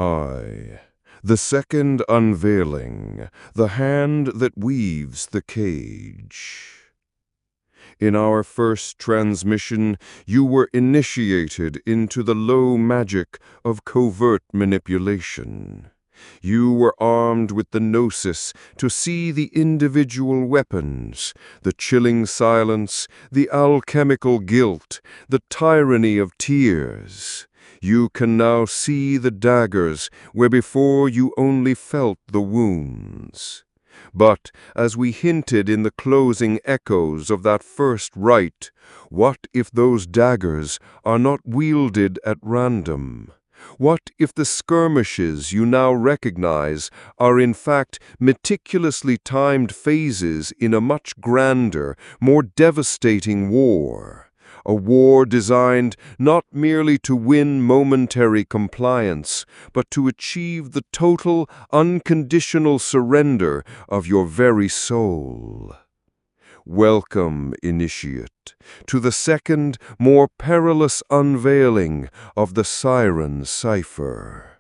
I, the second unveiling, the hand that weaves the cage. In our first transmission, you were initiated into the low magic of covert manipulation. You were armed with the gnosis to see the individual weapons, the chilling silence, the alchemical guilt, the tyranny of tears. You can now see the daggers where before you only felt the wounds. But, as we hinted in the closing echoes of that first rite, what if those daggers are not wielded at random? What if the skirmishes you now recognize are in fact meticulously timed phases in a much grander, more devastating war? A war designed not merely to win momentary compliance, but to achieve the total, unconditional surrender of your very soul. Welcome, Initiate, to the second, more perilous unveiling of the Siren Cipher.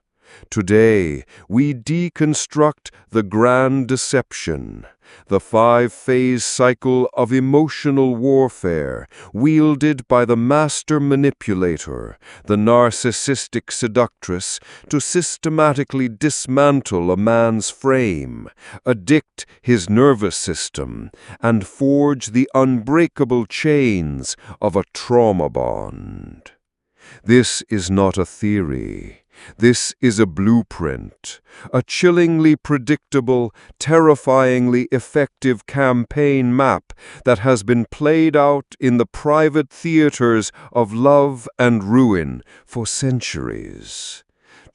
Today, we deconstruct the grand deception, the five-phase cycle of emotional warfare wielded by the master manipulator, the narcissistic seductress, to systematically dismantle a man's frame, addict his nervous system, and forge the unbreakable chains of a trauma bond. This is not a theory. This is a blueprint, a chillingly predictable, terrifyingly effective campaign map that has been played out in the private theaters of love and ruin for centuries.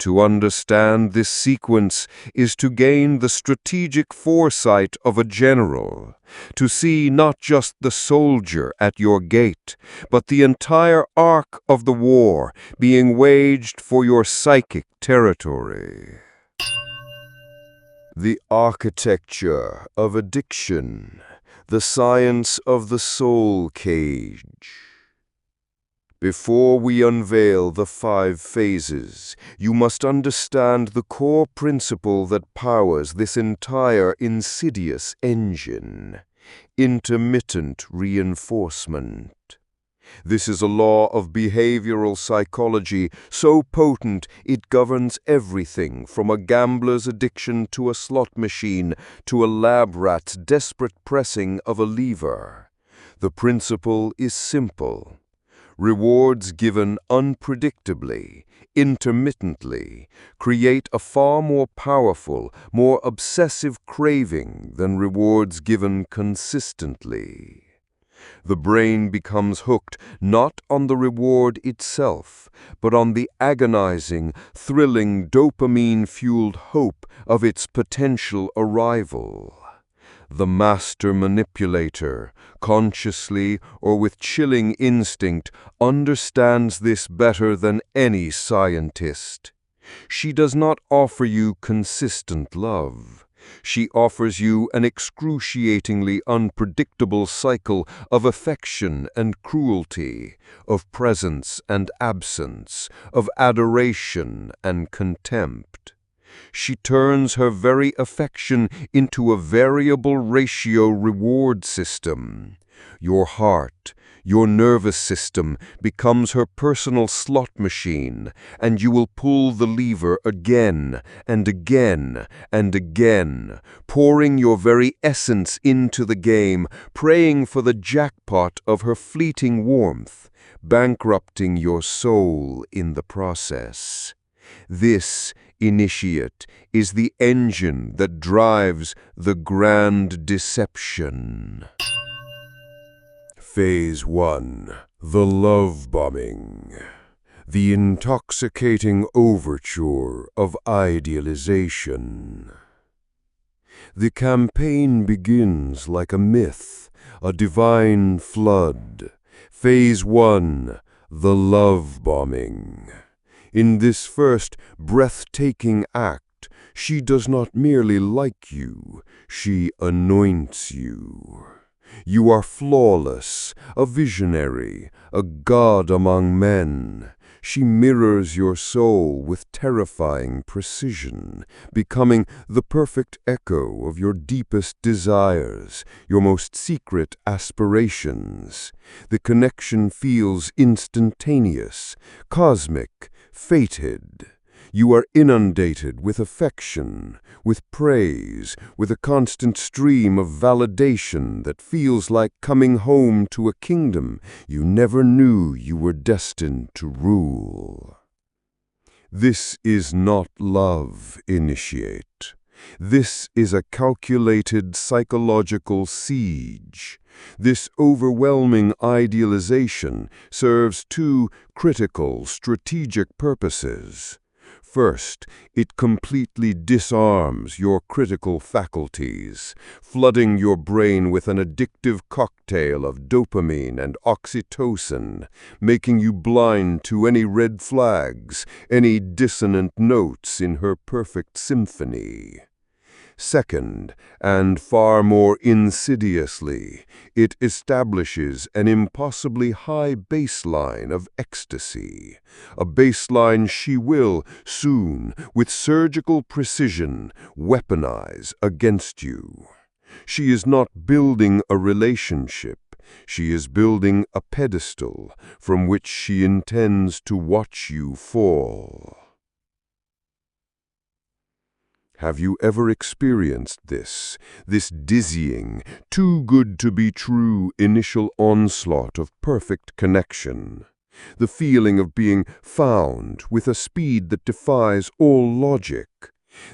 To understand this sequence is to gain the strategic foresight of a general, to see not just the soldier at your gate, but the entire arc of the war being waged for your psychic territory. The architecture of addiction, the science of the soul cage. Before we unveil the five phases, you must understand the core principle that powers this entire insidious engine: intermittent reinforcement. This is a law of behavioral psychology so potent it governs everything from a gambler's addiction to a slot machine to a lab rat's desperate pressing of a lever. The principle is simple. Rewards given unpredictably, intermittently, create a far more powerful, more obsessive craving than rewards given consistently. The brain becomes hooked not on the reward itself, but on the agonizing, thrilling, dopamine-fueled hope of its potential arrival. The master manipulator, consciously or with chilling instinct, understands this better than any scientist. She does not offer you consistent love. She offers you an excruciatingly unpredictable cycle of affection and cruelty, of presence and absence, of adoration and contempt. She turns her very affection into a variable ratio reward system. Your heart, your nervous system becomes her personal slot machine, and you will pull the lever again and again and again, pouring your very essence into the game, praying for the jackpot of her fleeting warmth, bankrupting your soul in the process. This, Initiate, is the engine that drives the grand deception. Phase 1. The Love Bombing. The Intoxicating Overture of Idealization. The campaign begins like a myth, a divine flood. Phase 1. The Love Bombing. In this first breathtaking act, she does not merely like you, she anoints you. You are flawless, a visionary, a god among men. She mirrors your soul with terrifying precision, becoming the perfect echo of your deepest desires, your most secret aspirations. The connection feels instantaneous, cosmic, fated. You are inundated with affection, with praise, with a constant stream of validation that feels like coming home to a kingdom you never knew you were destined to rule. This is not love, initiate. This is a calculated psychological siege. This overwhelming idealization serves two critical, strategic purposes. First, it completely disarms your critical faculties, flooding your brain with an addictive cocktail of dopamine and oxytocin, making you blind to any red flags, any dissonant notes in her perfect symphony. Second, and far more insidiously, it establishes an impossibly high baseline of ecstasy, a baseline she will, soon, with surgical precision, weaponize against you. She is not building a relationship. She is building a pedestal from which she intends to watch you fall. Have you ever experienced this dizzying, too good to be true initial onslaught of perfect connection? The feeling of being found with a speed that defies all logic.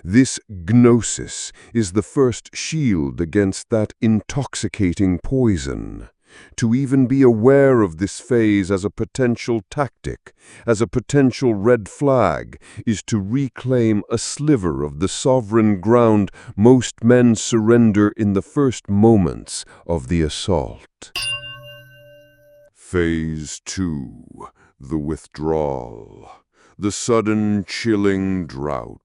This gnosis is the first shield against that intoxicating poison. To even be aware of this phase as a potential tactic, as a potential red flag, is to reclaim a sliver of the sovereign ground most men surrender in the first moments of the assault. Phase 2. The withdrawal. The sudden, chilling drought.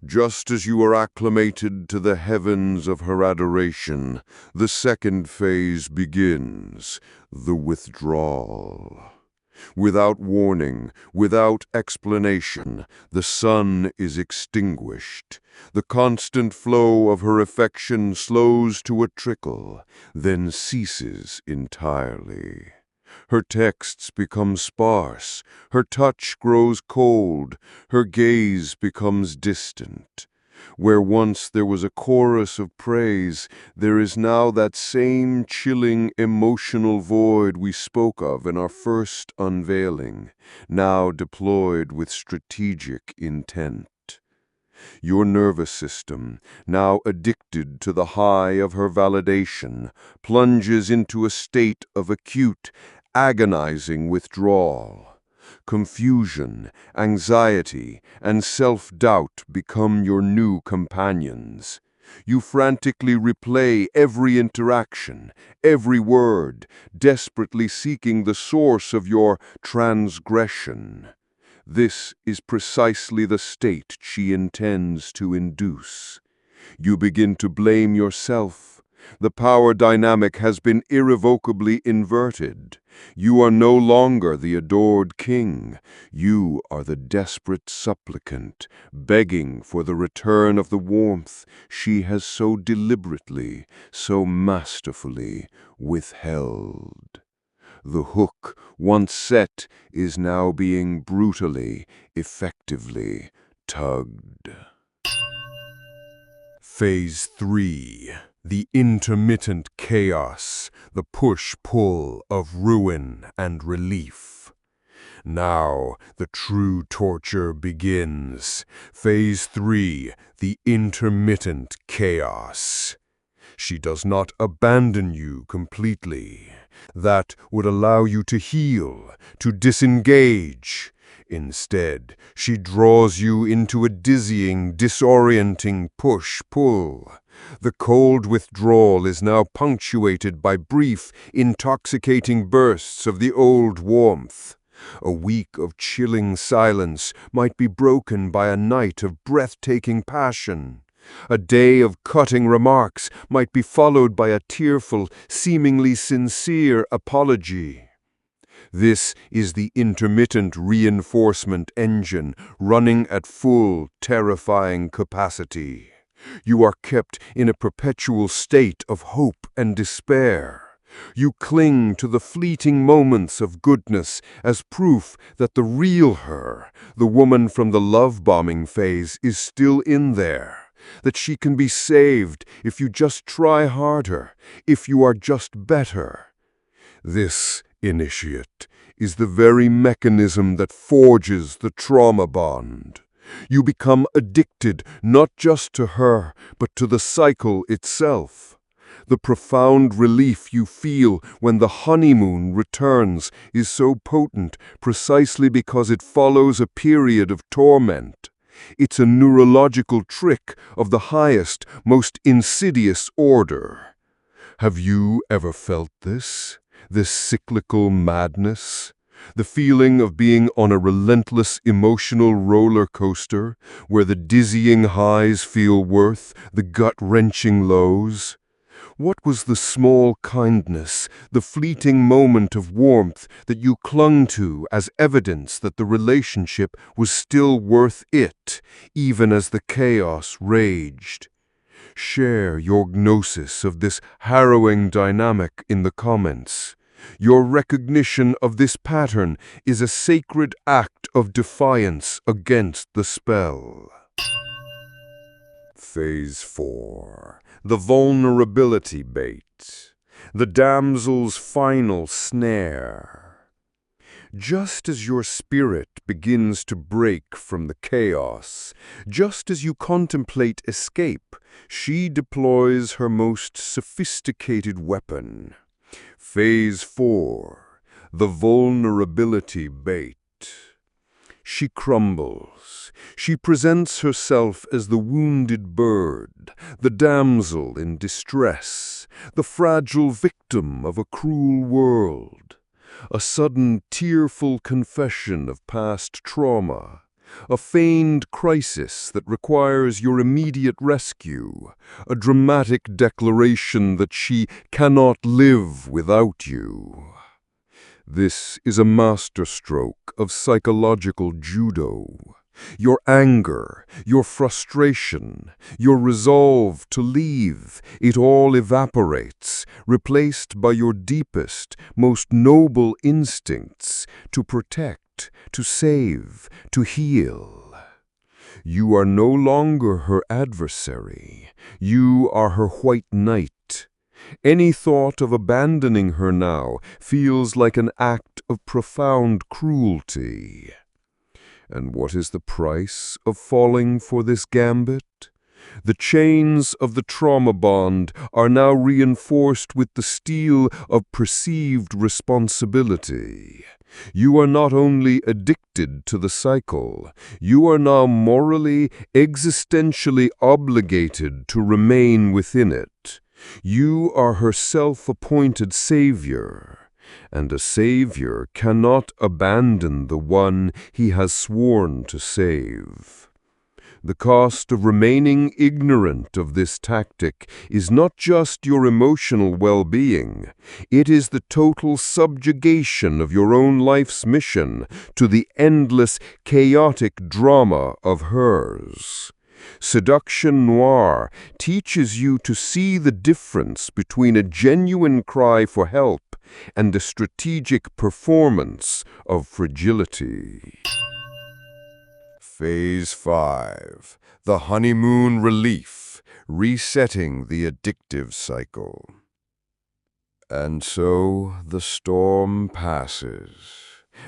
Just as you are acclimated to the heavens of her adoration, the second phase begins, the withdrawal. Without warning, without explanation, the sun is extinguished. The constant flow of her affection slows to a trickle, then ceases entirely. Her texts become sparse, her touch grows cold, her gaze becomes distant. Where once there was a chorus of praise, there is now that same chilling emotional void we spoke of in our first unveiling, now deployed with strategic intent. Your nervous system, now addicted to the high of her validation, plunges into a state of acute, agonizing withdrawal. Confusion, anxiety, and self-doubt become your new companions. You frantically replay every interaction, every word, desperately seeking the source of your transgression. This is precisely the state she intends to induce. You begin to blame yourself. The power dynamic has been irrevocably inverted. You are no longer the adored king. You are the desperate supplicant, begging for the return of the warmth she has so deliberately, so masterfully withheld. The hook, once set, is now being brutally, effectively tugged. Phase 3. The intermittent chaos, the push-pull of ruin and relief. Now the true torture begins. Phase 3. The intermittent chaos. She does not abandon you completely. That would allow you to heal, to disengage. Instead, she draws you into a dizzying, disorienting push-pull. The cold withdrawal is now punctuated by brief, intoxicating bursts of the old warmth. A week of chilling silence might be broken by a night of breathtaking passion. A day of cutting remarks might be followed by a tearful, seemingly sincere apology. This is the intermittent reinforcement engine running at full, terrifying capacity. You are kept in a perpetual state of hope and despair. You cling to the fleeting moments of goodness as proof that the real her, the woman from the love-bombing phase, is still in there. That she can be saved if you just try harder, if you are just better. This, initiate, is the very mechanism that forges the trauma bond. You become addicted not just to her, but to the cycle itself. The profound relief you feel when the honeymoon returns is so potent precisely because it follows a period of torment. It's a neurological trick of the highest, most insidious order. Have you ever felt this? This cyclical madness? The feeling of being on a relentless emotional roller coaster where the dizzying highs feel worth the gut-wrenching lows? What was the small kindness, the fleeting moment of warmth that you clung to as evidence that the relationship was still worth it, even as the chaos raged? Share your gnosis of this harrowing dynamic in the comments. Your recognition of this pattern is a sacred act of defiance against the spell. Phase 4. The vulnerability bait. The damsel's final snare. Just as your spirit begins to break from the chaos, just as you contemplate escape, she deploys her most sophisticated weapon. Phase 4. The vulnerability bait. She crumbles. She presents herself as the wounded bird, the damsel in distress, the fragile victim of a cruel world. A sudden, tearful confession of past trauma, a feigned crisis that requires your immediate rescue, a dramatic declaration that she cannot live without you. This is a masterstroke of psychological judo. Your anger, your frustration, your resolve to leave, it all evaporates, replaced by your deepest, most noble instincts to protect, to save, to heal. You are no longer her adversary. You are her white knight. Any thought of abandoning her now feels like an act of profound cruelty. And what is the price of falling for this gambit? The chains of the trauma bond are now reinforced with the steel of perceived responsibility. You are not only addicted to the cycle, you are now morally, existentially obligated to remain within it. You are her self-appointed savior, and a savior cannot abandon the one he has sworn to save. The cost of remaining ignorant of this tactic is not just your emotional well-being, it is the total subjugation of your own life's mission to the endless, chaotic drama of hers. Seduction Noir teaches you to see the difference between a genuine cry for help and the strategic performance of fragility. Phase 5. The honeymoon relief, resetting the addictive cycle. And so the storm passes.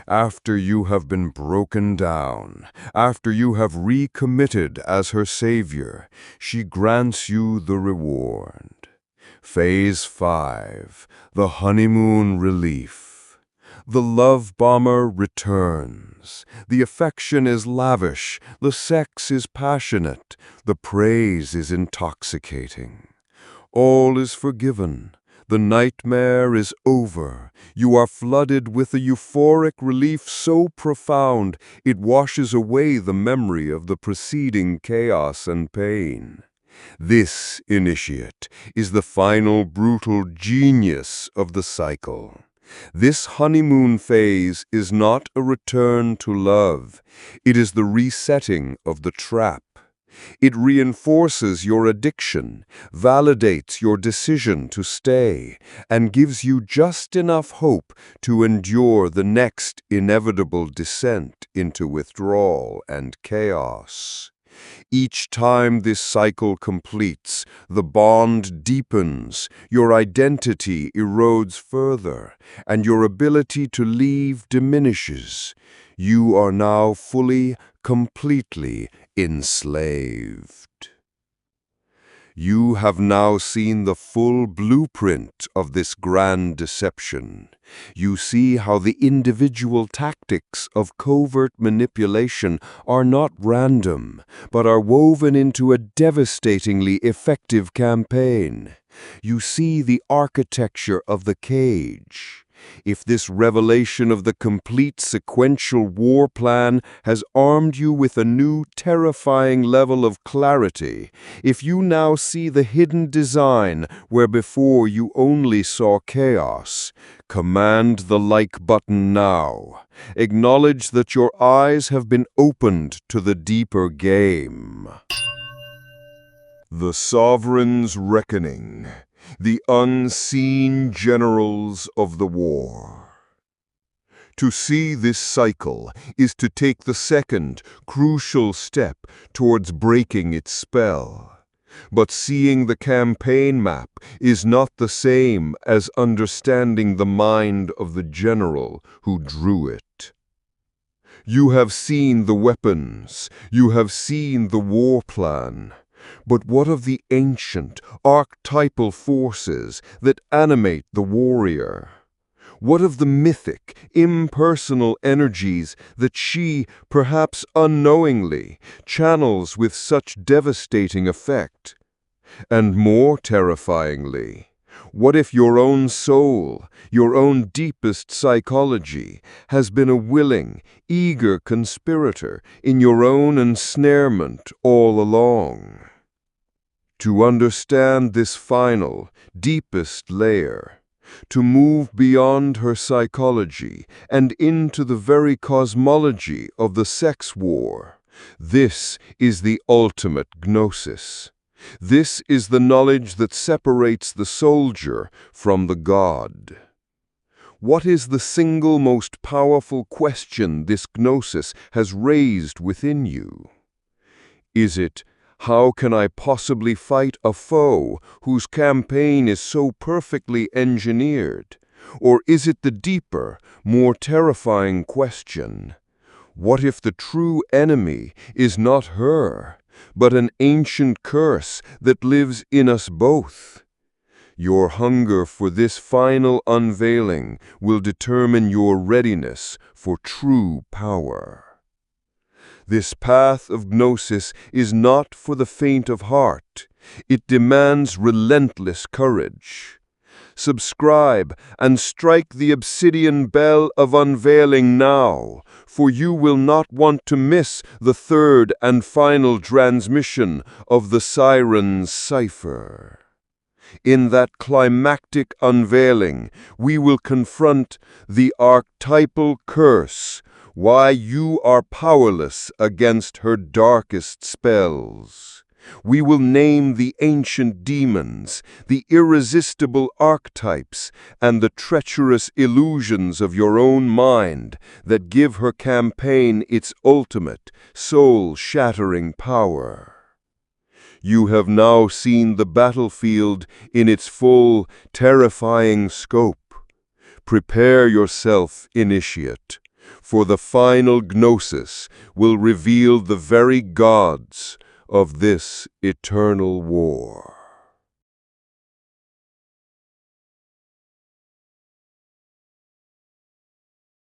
After you have been broken down, after you have recommitted as her savior, she grants you the reward. Phase 5. The honeymoon relief. The love bomber returns. The affection is lavish, the sex is passionate, the praise is intoxicating. All is forgiven. The nightmare is over. You are flooded with a euphoric relief so profound it washes away the memory of the preceding chaos and pain. This, initiate, is the final brutal genius of the cycle. This honeymoon phase is not a return to love. It is the resetting of the trap. It reinforces your addiction, validates your decision to stay, and gives you just enough hope to endure the next inevitable descent into withdrawal and chaos. Each time this cycle completes, the bond deepens, your identity erodes further, and your ability to leave diminishes. You are now fully, completely enslaved. You have now seen the full blueprint of this grand deception. You see how the individual tactics of covert manipulation are not random, but are woven into a devastatingly effective campaign. You see the architecture of the cage. If this revelation of the complete sequential war plan has armed you with a new terrifying level of clarity, if you now see the hidden design where before you only saw chaos, command the like button now. Acknowledge that your eyes have been opened to the deeper game. The Sovereign's Reckoning. The unseen generals of the war. To see this cycle is to take the second, crucial step towards breaking its spell. But seeing the campaign map is not the same as understanding the mind of the general who drew it. You have seen the weapons, you have seen the war plan. But what of the ancient, archetypal forces that animate the warrior? What of the mythic, impersonal energies that she, perhaps unknowingly, channels with such devastating effect? And more terrifyingly, what if your own soul, your own deepest psychology, has been a willing, eager conspirator in your own ensnarement all along? To understand this final, deepest layer, to move beyond her psychology and into the very cosmology of the sex war, this is the ultimate gnosis. This is the knowledge that separates the soldier from the god. What is the single most powerful question this gnosis has raised within you? Is it, how can I possibly fight a foe whose campaign is so perfectly engineered? Or is it the deeper, more terrifying question? What if the true enemy is not her, but an ancient curse that lives in us both? Your hunger for this final unveiling will determine your readiness for true power. This path of gnosis is not for the faint of heart. It demands relentless courage. Subscribe and strike the obsidian bell of unveiling now, for you will not want to miss the third and final transmission of the Siren's Cipher. In that climactic unveiling, we will confront the archetypal curse, why you are powerless against her darkest spells. We will name the ancient demons, the irresistible archetypes, and the treacherous illusions of your own mind that give her campaign its ultimate, soul-shattering power. You have now seen the battlefield in its full, terrifying scope. Prepare yourself, initiate, for the final gnosis will reveal the very gods of this eternal war.